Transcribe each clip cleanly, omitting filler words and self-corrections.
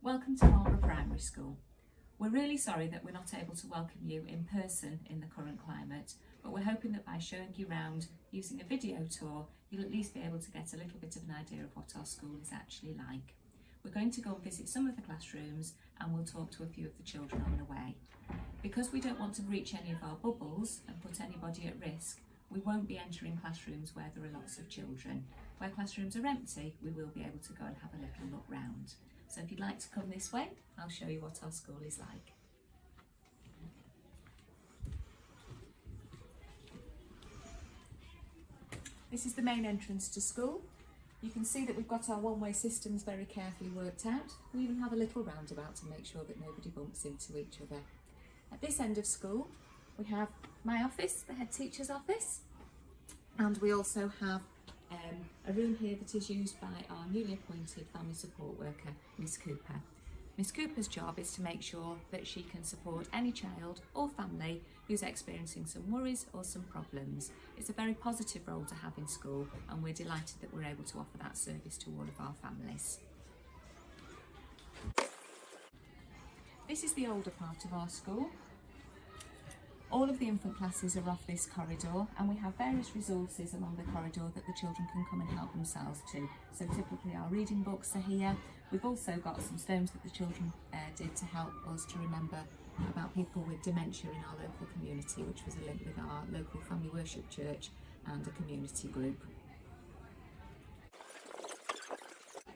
Welcome to Marlborough Primary School. We're really sorry that we're not able to welcome you in person in the current climate, but we're hoping that by showing you round using a video tour, you'll at least be able to get a little bit of an idea of what our school is actually like. We're going to go and visit some of the classrooms and we'll talk to a few of the children on the way. Because we don't want to breach any of our bubbles and put anybody at risk, we won't be entering classrooms where there are lots of children. Where classrooms are empty, we will be able to go and have a little look round. So if you'd like to come this way, I'll show you what our school is like. This is the main entrance to school. You can see that we've got our one-way systems very carefully worked out. We even have a little roundabout to make sure that nobody bumps into each other. At this end of school, we have my office, the head teacher's office, and we also have a room here that is used by our newly appointed family support worker, Miss Cooper. Miss Cooper's job is to make sure that she can support any child or family who's experiencing some worries or some problems. It's a very positive role to have in school, and we're delighted that we're able to offer that service to all of our families. This is the older part of our school. All of the infant classes are off this corridor, and we have various resources along the corridor that the children can come and help themselves to. So typically our reading books are here. We've also got some stones that the children did to help us to remember about people with dementia in our local community, which was a link with our local family worship church and a community group.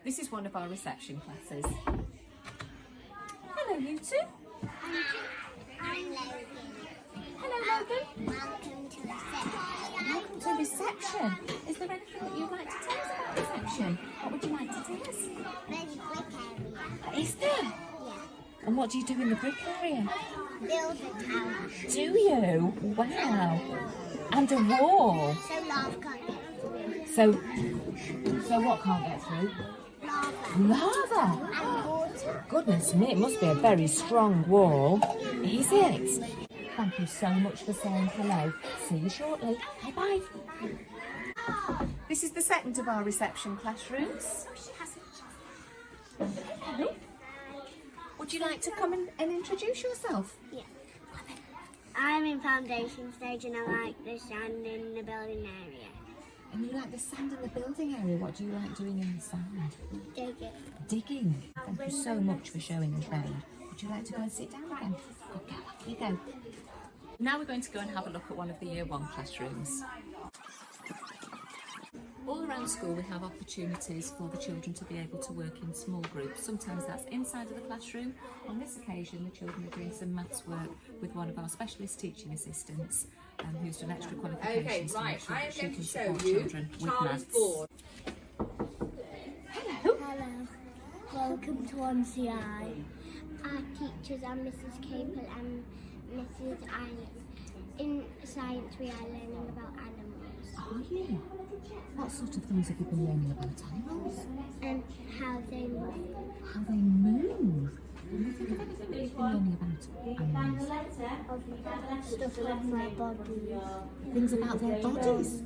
This is one of our reception classes. Hello you two. I'm Logan. Hello Logan. Welcome to reception. Welcome to reception. Is there anything that you'd like to tell us about reception? What would you like to tell us? There's a brick area. Is there? Yeah. And what do you do in the brick area? Build a tower. Do you? Wow. And a wall. So lava can't get through. So what can't get through? Lava. Lava. And water. Goodness me, it must be a very strong wall. Is it? Thank you so much for saying hello. See you shortly. Bye-bye. This is the second of our reception classrooms. Hello. Would you like to come and introduce yourself? Yeah. I'm in foundation stage and I like the sand in the building area. And you like the sand in the building area. What do you like doing in the sand? Dig it. Digging. Thank you so much for showing us round. Would you like to go and sit down again? Good girl, off you go. Now we're going to go and have a look at one of the Year 1 classrooms. All around school we have opportunities for the children to be able to work in small groups. Sometimes that's inside of the classroom. On this occasion the children are doing some maths work with one of our specialist teaching assistants who's done extra qualifications to make sure that she can support children with maths. Hello. Hello. Welcome to 1CI. Our teachers are Mrs Capel and Mrs Iron. In science we are learning about animals. Are you? What sort of things have you been learning about animals? And how they move. How they move? Can you think of anything that you've been learning about animals? Stuff like their bodies. Things about their bodies?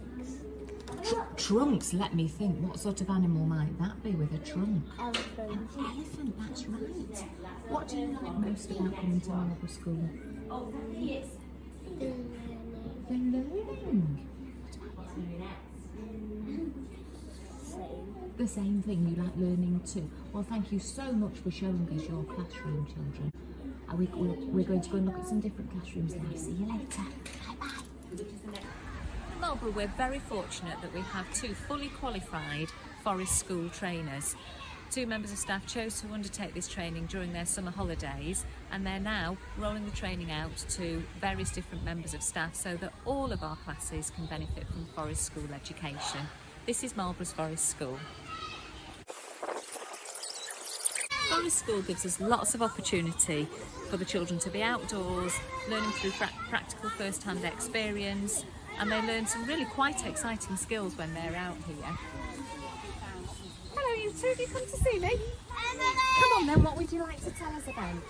Trunks, let me think. What sort of animal might that be with a trunk? Elephants. An elephant, that's right. What do you like most about coming to Marlborough School? The learning. The same thing, you like learning too. Well, thank you so much for showing us your classroom, children. We're going to go and look at some different classrooms now. See you later. Bye-bye. In Marlborough, we're very fortunate that we have two fully qualified Forest School trainers. 2 members of staff chose to undertake this training during their summer holidays, and they're now rolling the training out to various different members of staff so that all of our classes can benefit from Forest School education. This is Marlborough's Forest School. Forest School gives us lots of opportunity for the children to be outdoors, learning through practical first-hand experience, and they learn some really quite exciting skills when they're out here. Hello you two, have you come to see me? Come on then, what would you like to tell us about?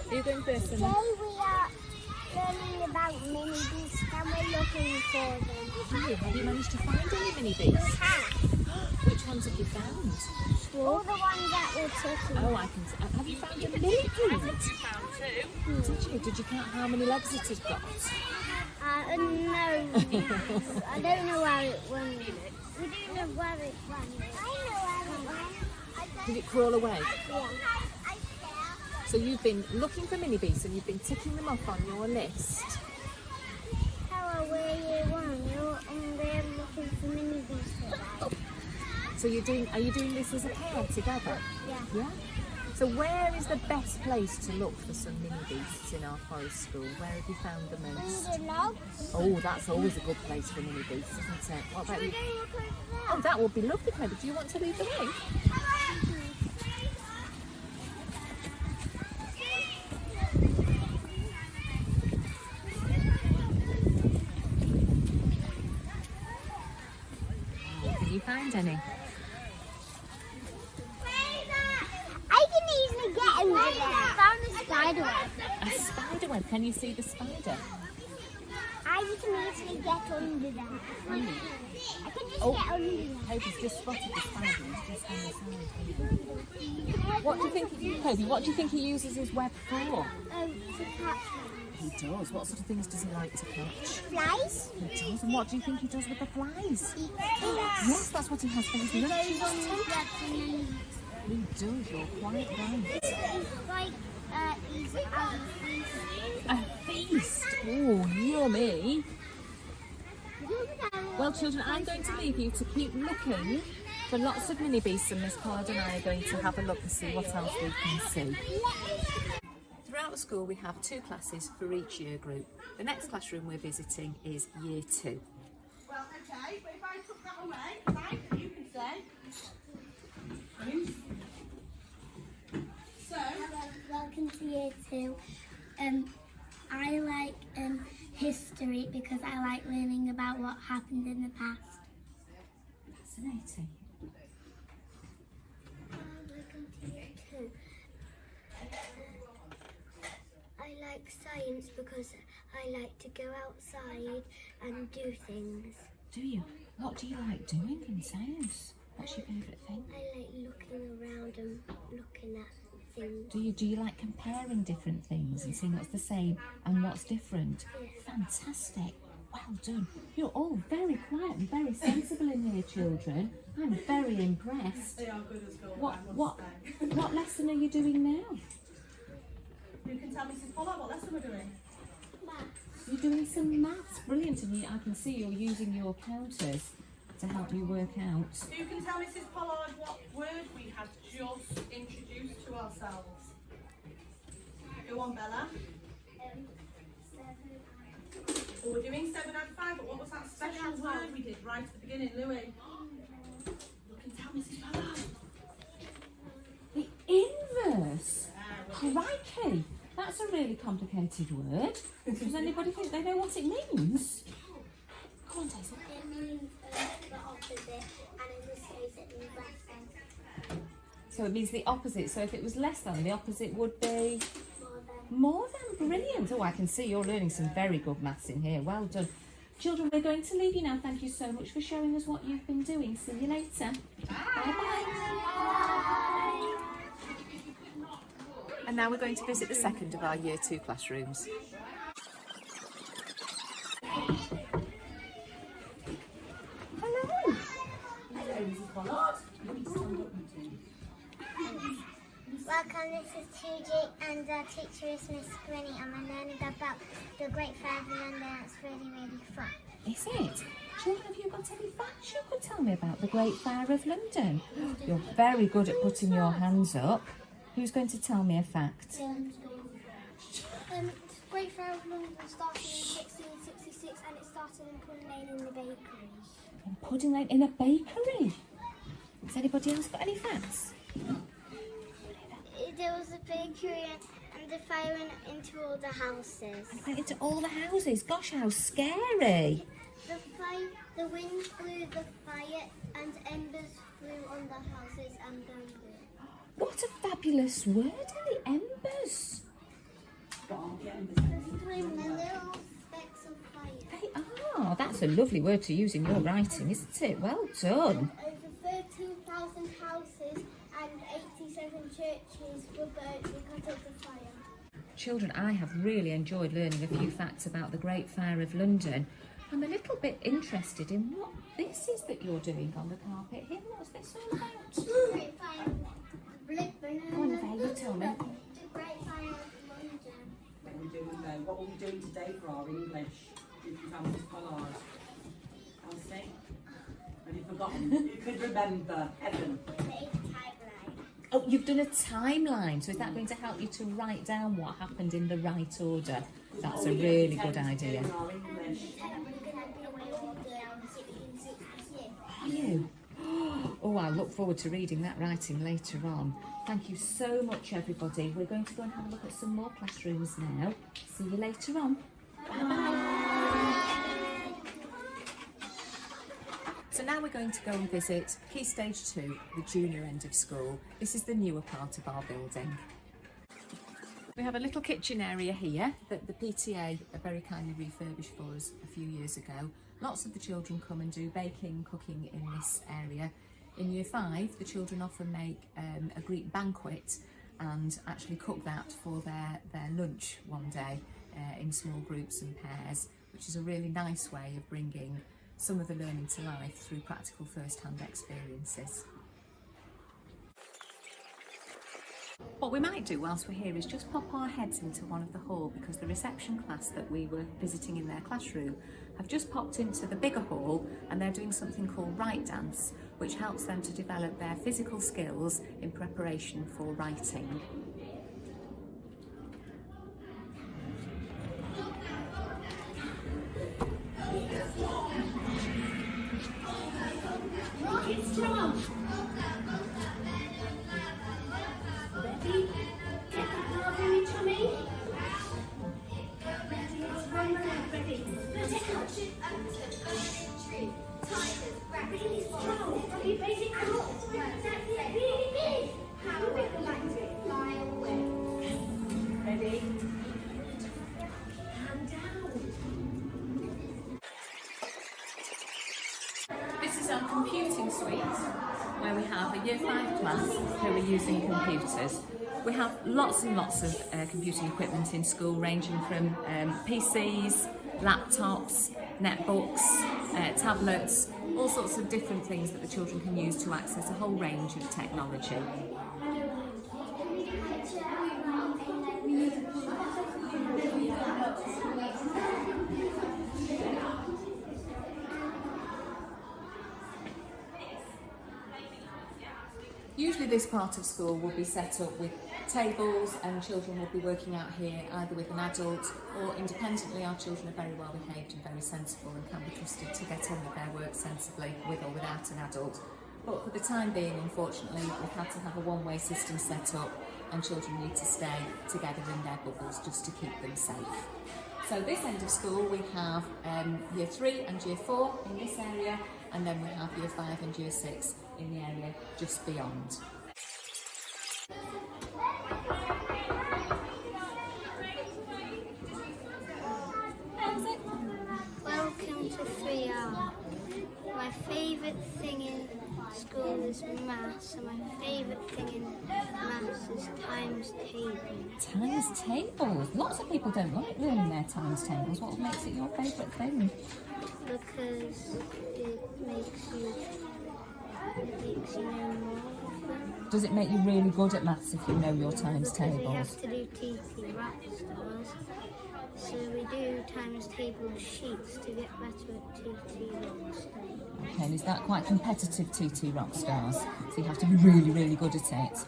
Are you going first? Today we are learning about mini beasts and we're looking for them. Have you managed to find any mini beasts? We have. Which ones have you found? All the ones that were ticking. Oh, I can see. Have you found a millipede? Did you? Did you count how many legs it has got? No. I don't know where it went. We don't know where it went. I know where it went. Did it crawl away? Yeah. So you've been looking for mini beasts and you've been ticking them off on your list. Hello, where you want? You're on there looking for mini beasts today. So are you doing this as a pair together? Yeah. Yeah? So where is the best place to look for some mini beasts in our forest school? Where have you found the most? Under logs. Oh, that's always a good place for mini beasts, isn't it? What about Should we you? go look over there? Oh, that would be lovely, Chloe. Do you want to lead the way? Can you find any? I can easily get under there. I found a spider web. A spider web. Can you see the spider? I can easily get under there. I can just Oh. get under there. Toby's just spotted the spider. He's just on the side. What do you think, Toby? What do you think he uses his web for? To catch He does. What sort of things does he like to catch? flies. He does. And what do you think he does with the flies? Yes, that's what he has for his lunch. He does. You're quite right. It's like he's A feast. Oh, yummy. Well, children, I'm going to leave you to keep looking for lots of mini beasts, and Miss Pollard and I are going to have a look and see what else we can see. Throughout the school, we have 2 classes for each year group. The next classroom we're visiting is Year 2. Well, okay, but if I took that away, right, you can say. So, Welcome to year 2. I like history because I like learning about what happened in the past. Fascinating. Welcome to year 2. I like science because I like to go outside and do things. Do you? What do you like doing in science? What's your favourite thing? I like looking around and looking at things. Do you like comparing different things and seeing what's the same and what's different? Fantastic. Well done. You're all very quiet and very sensible in here, children. I'm very impressed. they are good as gold, What I must what say. what lesson are you doing now? You can tell Mrs Pollard what lesson we're doing. You're doing some maths. Brilliant. And I can see you're using your counters to help you work out. You can tell Mrs Pollard what word we have just introduced to ourselves. Go on, Bella. Well, we're doing 7 out of 5, but what was that special word we did right at the beginning, Louis? Look and tell Mrs Pollard. The inverse. Crikey. That's a really complicated word. Does anybody think they know what it means? Go on, Daisy. It means the opposite, and in this case it means less than. So it means the opposite. So if it was less than, the opposite would be More than. more than. Brilliant. Oh, I can see you're learning some very good maths in here. Well done. Children, we're going to leave you now. Thank you so much for showing us what you've been doing. See you later. Bye-bye. And now we're going to visit the second of our Year 2 classrooms. Hello. Mrs Pollard. Welcome, this is 2G and our teacher is Miss Grinny and I'm learning about the Great Fair of London. It's really, really fun. Is it? Children, have you got any facts you could tell me about the Great Fair of London? You're very good at putting your hands up. Who's going to tell me a fact? Great Fair of London started in 1666 and it started in Pudding Lane in the bakery. In Pudding Lane in a bakery. Has anybody else got any facts? There was a bakery and the fire went into all the houses. Went into all the houses. Gosh, how scary. The wind blew the fire and embers flew on the houses and burned it. What a fabulous word, the embers. The little specks of fire. They are. That's a lovely word to use in your writing, isn't it? Well done. Over 13,000 houses 7 churches were burnt because of the fire. Children, I have really enjoyed learning a few facts about the Great Fire of London. I'm a little bit interested in what this is that you're doing on the carpet here. What's this all about? Great Fire of Go on, Faye, you tell me. The Great Fire of London. What were we doing today for our English? Did you tell Mrs Pollard? Elsie? Have you forgotten? You could remember. Evan? Oh, you've done a timeline. So is that going to help you to write down what happened in the right order? That's a really good idea. Are you? Oh, I look forward to reading that writing later on. Thank you so much, everybody. We're going to go and have a look at some more classrooms now. See you later on. Bye-bye. So now we're going to go and visit Key Stage 2, the junior end of school. This is the newer part of our building. We have a little kitchen area here that the PTA very kindly refurbished for us a few years ago. Lots of the children come and do baking, cooking in this area. In Year 5, the children often make a Greek banquet and actually cook that for their lunch one day in small groups and pairs, which is a really nice way of bringing some of the learning to life through practical first-hand experiences. What we might do whilst we're here is just pop our heads into one of the hall, because the reception class that we were visiting in their classroom have just popped into the bigger hall and they're doing something called Write Dance, which helps them to develop their physical skills in preparation for writing. It's strong. Ready? Get that dog in each of me. Ready? Let's run around. Ready? Let's take out. Really strong. Ready? Basic out. That's it. Really big. How we can like to fly away. Ready? Hand down. This is our computing suite, where we have a Year 5 class who are using computers. We have lots and lots of computing equipment in school, ranging from PCs, laptops, netbooks, tablets, all sorts of different things that the children can use to access a whole range of technology. Usually this part of school will be set up with tables and children will be working out here either with an adult or independently. Our children are very well behaved and very sensible and can be trusted to get on with their work sensibly with or without an adult. But for the time being, unfortunately, we've had to have a one-way system set up and children need to stay together in their bubbles just to keep them safe. So this end of school we have Year 3 and Year 4 in this area, and then we have Year 5 and Year 6 in the area just beyond. Welcome to 3R. My favourite thing in school is maths, and my favourite thing in maths is times tables. Times tables? Lots of people don't like learning their times tables. What makes it your favourite thing? Because it makes you know more. Does it make you really good at maths if you know your times Because we tables? have to do TT rap stars. So we do times table sheets to get better at TT rock stars. Okay, and is that quite competitive, TT Rock Stars? So you have to be really, really good at it.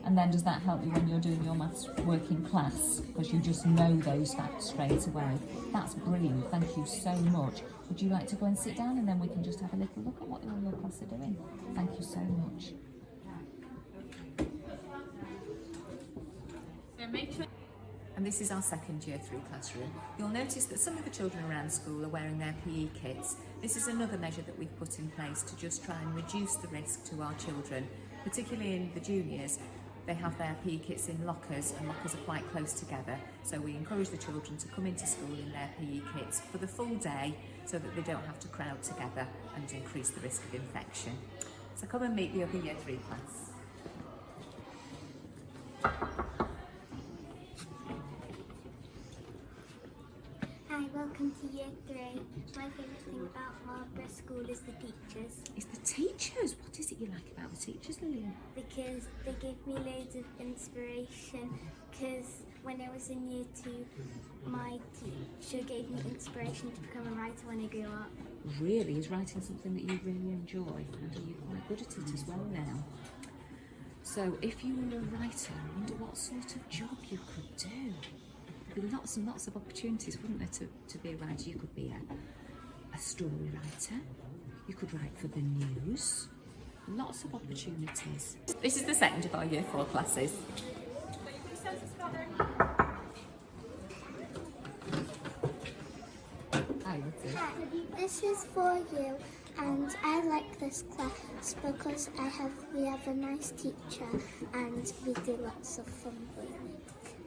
And then does that help you when you're doing your maths work in class? Because you just know those facts straight away. That's brilliant, thank you so much. Would you like to go and sit down and then we can just have a little look at what all your class are doing? Thank you so much. And this is our second Year 3 classroom. You'll notice that some of the children around school are wearing their PE kits. This is another measure that we've put in place to just try and reduce the risk to our children, particularly in the juniors. They have their PE kits in lockers, and lockers are quite close together. So we encourage the children to come into school in their PE kits for the full day so that they don't have to crowd together and increase the risk of infection. So come and meet the other Year 3 class. My favourite thing about Marlborough School is the teachers. It's the teachers. What is it you like about the teachers, Lillian? Because they give me loads of inspiration. Because when I was in year 2, my teacher gave me inspiration to become a writer when I grew up. Really? Is writing something that you really enjoy? And are you quite good at it as well now? So if you were a writer, I wonder what sort of job you could do. There'd be lots and lots of opportunities, wouldn't there, to be a writer? You could be a story writer. You could write for the news. Lots of opportunities. This is the second of our year 4 classes. Hi, Hi, this is for you, and I like this class because we have a nice teacher and we do lots of fun learning.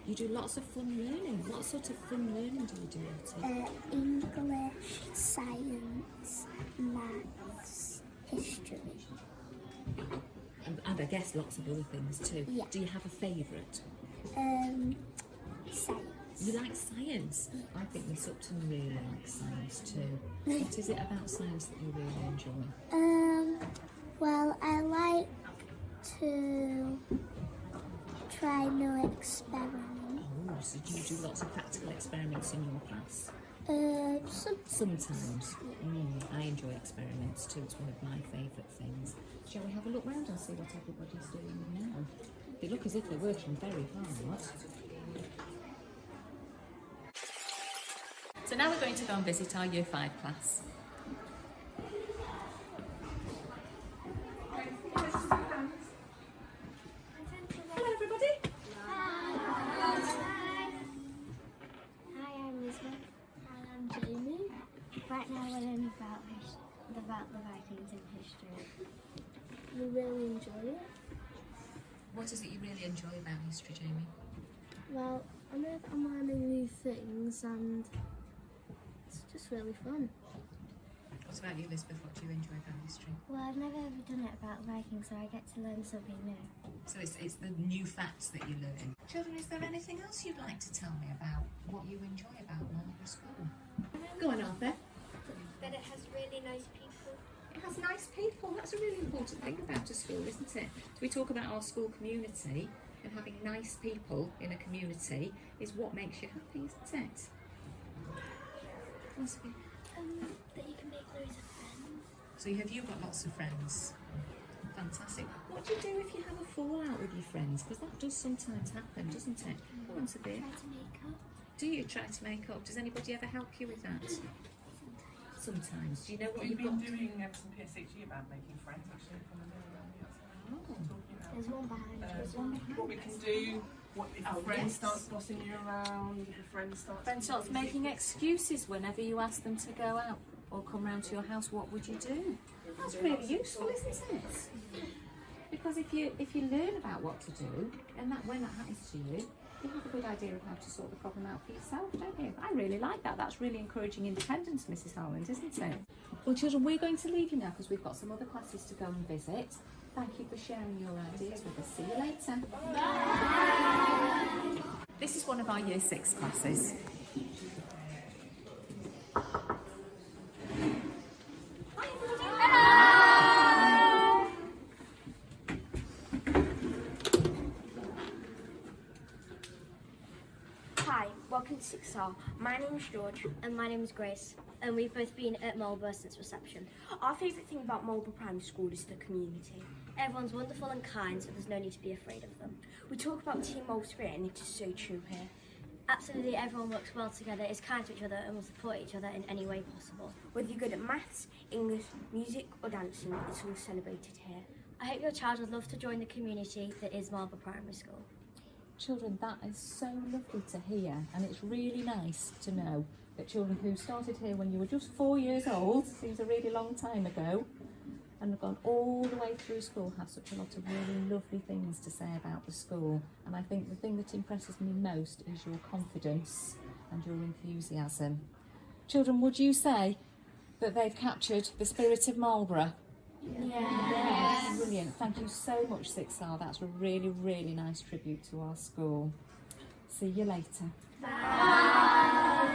You do lots of fun learning. What sort of fun learning do you do, Lottie? English, science, maths, history. And I guess lots of other things too. Yeah. Do you have a favourite? Science. You like science? I think Miss Upton really likes science too. What is it about science that you really enjoy? Well, I like to try new experiments. Oh, so do you do lots of practical experiments in your class? Sometimes. Sometimes. I enjoy experiments too. It's one of my favourite things. Shall we have a look round and see what everybody's doing now? They look as if they're working very hard. So now we're going to go and visit our Year 5 class. Hello everybody. Hi, I'm Lisbon. Hi, I'm Jamie. Right now we're learning about the Vikings in history. We really enjoy it. What is it you really enjoy about history, Jamie? Well, I'm learning new things and it's just really fun. What about you, Elizabeth? What do you enjoy about history? Well, I've never ever done it about Vikings, so I get to learn something new. So it's the new facts that you learn. Children, is there anything else you'd like to tell me about what you enjoy about Marlborough School? Go on, Arthur. That it has really nice people. It has nice people. That's a really important thing about a school, isn't it? So we talk about our school community, and having nice people in a community is what makes you happy, isn't it? That you can make loads of friends. So you've got lots of friends. Fantastic. What do you do if you have a fallout with your friends? Because that does sometimes happen, doesn't it? Go on, Sophia. Try to make up. Do you try to make up? Does anybody ever help you with that? Sometimes. Do you know what We've you've got? been doing some PSHE about making friends actually from the day around the outside. Oh. Talking about There's one behind. There's one behind. what we can do, what if a friend yes. starts bossing you around, if a friend starts Friend starts making excuses whenever you ask them to go out or come round to your house. What would you do? That's really useful, isn't it? Because if you learn about what to do, and that when that happens to you, you have a good idea of how to sort the problem out for yourself, don't you? I really like that. That's really encouraging independence, Mrs. Harland, isn't it? Well, children, we're going to leave you now because we've got some other classes to go and visit. Thank you for sharing your ideas with us. See you later. Bye. This is one of our Year 6 classes. Hi, welcome to 6R. My name is George. And my name is Grace. And we've both been at Marlborough since reception. Our favourite thing about Marlborough Primary School is the community. Everyone's wonderful and kind, so there's no need to be afraid of them. We talk about team Marlborough spirit, and it is so true here. Absolutely, everyone works well together, is kind to each other, and will support each other in any way possible. Whether you're good at maths, English, music, or dancing, it's all celebrated here. I hope your child would love to join the community that is Marlborough Primary School. Children, that is so lovely to hear, and it's really nice to know that children who started here when you were just 4 years old, seems a really long time ago, and have gone all the way through school, have such a lot of really lovely things to say about the school. And I think the thing that impresses me most is your confidence and your enthusiasm. Children, would you say that they've captured the spirit of Marlborough? Yes. Brilliant. Thank you so much, 6R. That's a really, really nice tribute to our school. See you later. Bye.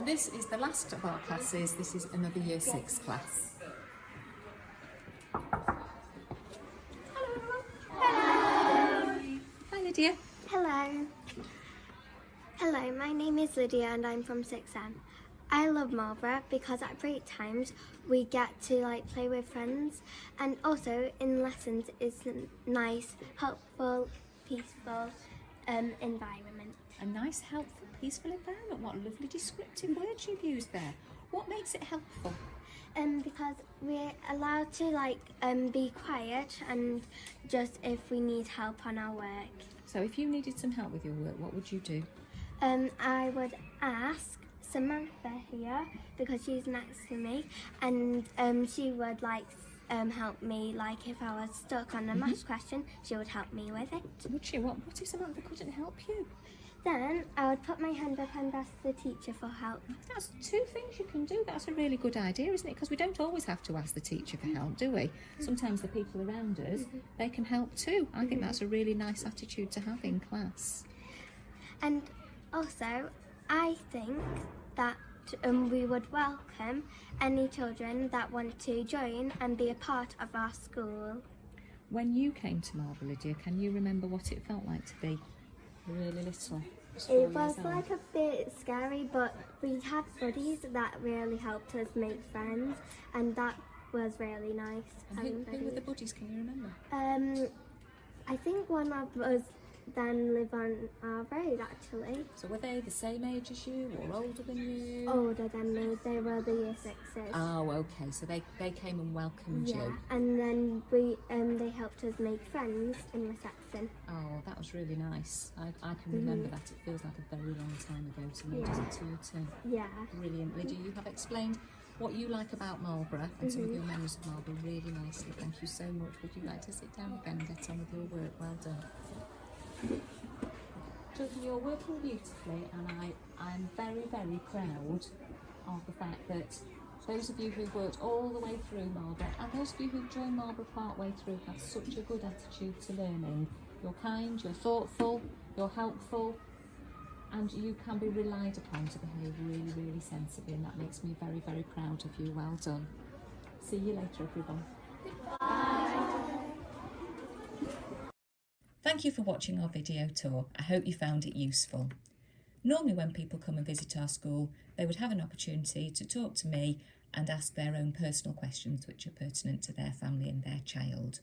This is the last of our classes. This is another Year 6 class. Hi Lydia. Hello. Hello, my name is Lydia and I'm from 6M. I love Marlborough because at break times we get to play with friends, and also in lessons it's a nice, helpful, peaceful environment. A nice, helpful, peaceful environment. What lovely descriptive words you've used there. What makes it helpful? Because we're allowed to be quiet and just if we need help on our work. So if you needed some help with your work, what would you do? I would ask Samantha here because she's next to me, and she would help me. If I was stuck on a maths question, she would help me with it. Would she? What if Samantha couldn't help you? Then I would put my hand up and ask the teacher for help. That's 2 things you can do. That's a really good idea, isn't it? Because we don't always have to ask the teacher for help, do we? Sometimes the people around us, they can help too. I think that's a really nice attitude to have in class. And also, I think that we would welcome any children that want to join and be a part of our school. When you came to Marlborough, Lydia, can you remember what it felt like to be really little? It was a bit scary, but we had buddies that really helped us make friends, and that was really nice. And who were the buddies, can you remember? I think one of us then lived on our road actually. So were they the same age as you or older than you? Older than me, they were the Year 6s. Oh, okay, so they came and welcomed you. And then they helped us make friends in reception. Oh, that was really nice. I can remember that. It feels like a very long time ago to me, doesn't it, to you too? Yeah. Brilliant. Lydia, you have explained what you like about Marlborough and some of your memories of Marlborough really nicely. Thank you so much. Would you like to sit down again and get on with your work? Well done. Children, you're working beautifully, and I'm very, very proud of the fact that those of you who worked all the way through Marlborough and those of you who joined Marlborough part way through have such a good attitude to learning. You're kind, you're thoughtful, you're helpful, and you can be relied upon to behave really, really sensibly, and that makes me very, very proud of you. Well done. See you later, everyone. Thank you for watching our video tour. I hope you found it useful. Normally when people come and visit our school, they would have an opportunity to talk to me and ask their own personal questions which are pertinent to their family and their child.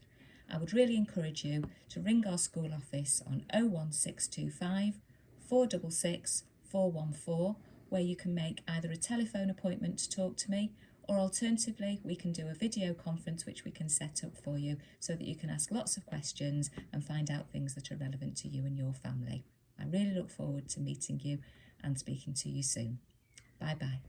I would really encourage you to ring our school office on 01625 466 414, where you can make either a telephone appointment to talk to me, or alternatively we can do a video conference which we can set up for you so that you can ask lots of questions and find out things that are relevant to you and your family. I really look forward to meeting you and speaking to you soon. Bye bye.